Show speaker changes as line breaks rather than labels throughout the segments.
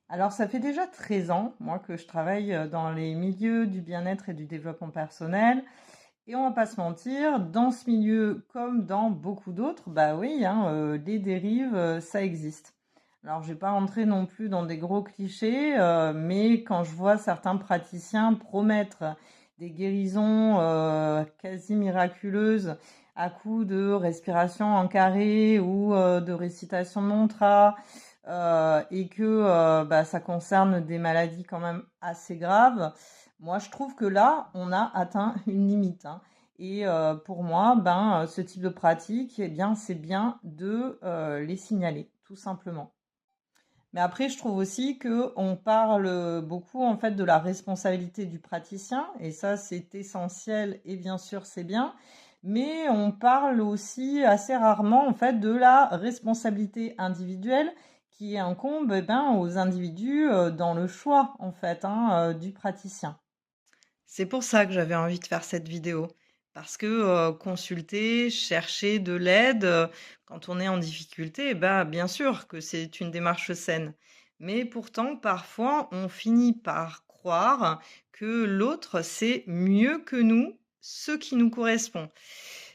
Alors, ça fait déjà 13 ans, moi, que je travaille dans les milieux du bien-être et du développement personnel. Et on va pas se mentir, dans ce milieu, comme dans beaucoup d'autres, bah oui, hein, les dérives, ça existe. Alors, je vais pas rentrer non plus dans des gros clichés, mais quand je vois certains praticiens promettre des guérisons quasi miraculeuses à coup de respiration en carré ou de récitation de mantras, et que bah, ça concerne des maladies quand même assez graves, moi je trouve que là, on a atteint une limite, hein. Et pour moi, ben, ce type de pratique, eh bien, c'est bien de les signaler, tout simplement. Mais après, je trouve aussi que on parle beaucoup en fait de la responsabilité du praticien, et ça c'est essentiel et bien sûr c'est bien. Mais on parle aussi assez rarement en fait de la responsabilité individuelle qui incombe eh ben, aux individus dans le choix en fait hein, du praticien. C'est pour ça que j'avais envie de faire cette vidéo. Parce que consulter, chercher de l'aide quand on est en difficulté, bah, bien sûr que c'est une démarche saine. Mais pourtant, parfois, on finit par croire que l'autre sait mieux que nous ce qui nous correspond.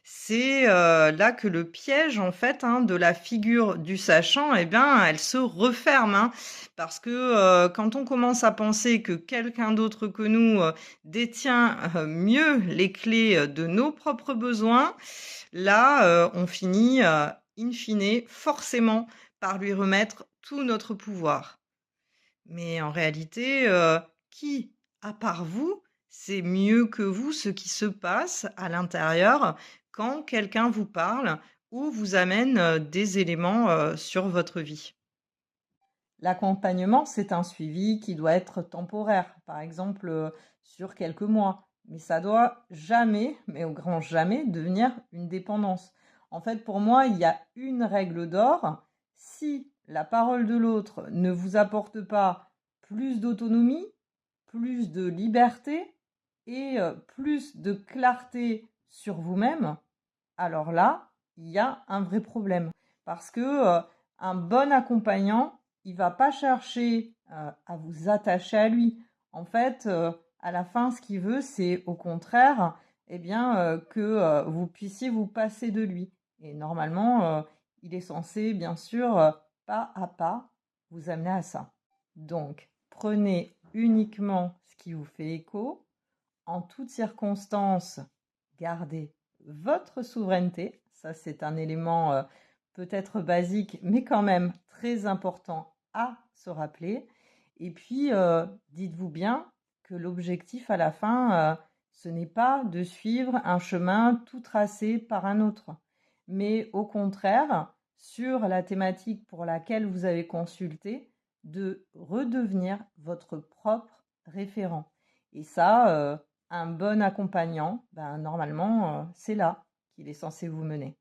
C'est là que le piège, en fait, hein, de la figure du sachant, eh bien, elle se referme, hein. Parce que quand on commence à penser que quelqu'un d'autre que nous détient mieux les clés de nos propres besoins, là, on finit, in fine, forcément par lui remettre tout notre pouvoir. Mais en réalité, qui, à part vous, sait mieux que vous ce qui se passe à l'intérieur quand quelqu'un vous parle ou vous amène, des éléments, sur votre vie? L'accompagnement, c'est un suivi qui doit être temporaire, par exemple, sur quelques mois. Mais ça doit jamais, mais au grand jamais, devenir une dépendance. En fait, pour moi, il y a une règle d'or. Si la parole de l'autre ne vous apporte pas plus d'autonomie, plus de liberté et plus de clarté sur vous-même, alors là, il y a un vrai problème. Parce que un bon accompagnant, il va pas chercher à vous attacher à lui. En fait, à la fin, ce qu'il veut, c'est au contraire, eh bien, que vous puissiez vous passer de lui. Et normalement, il est censé, bien sûr, pas à pas, vous amener à ça. Donc, prenez uniquement ce qui vous fait écho. En toutes circonstances, gardez votre souveraineté. Ça, c'est un élément peut-être basique, mais quand même très important à se rappeler. Et puis, dites-vous bien que l'objectif à la fin, ce n'est pas de suivre un chemin tout tracé par un autre, mais au contraire, sur la thématique pour laquelle vous avez consulté, de redevenir votre propre référent. Et ça, un bon accompagnant, ben, normalement, c'est là qu'il est censé vous mener.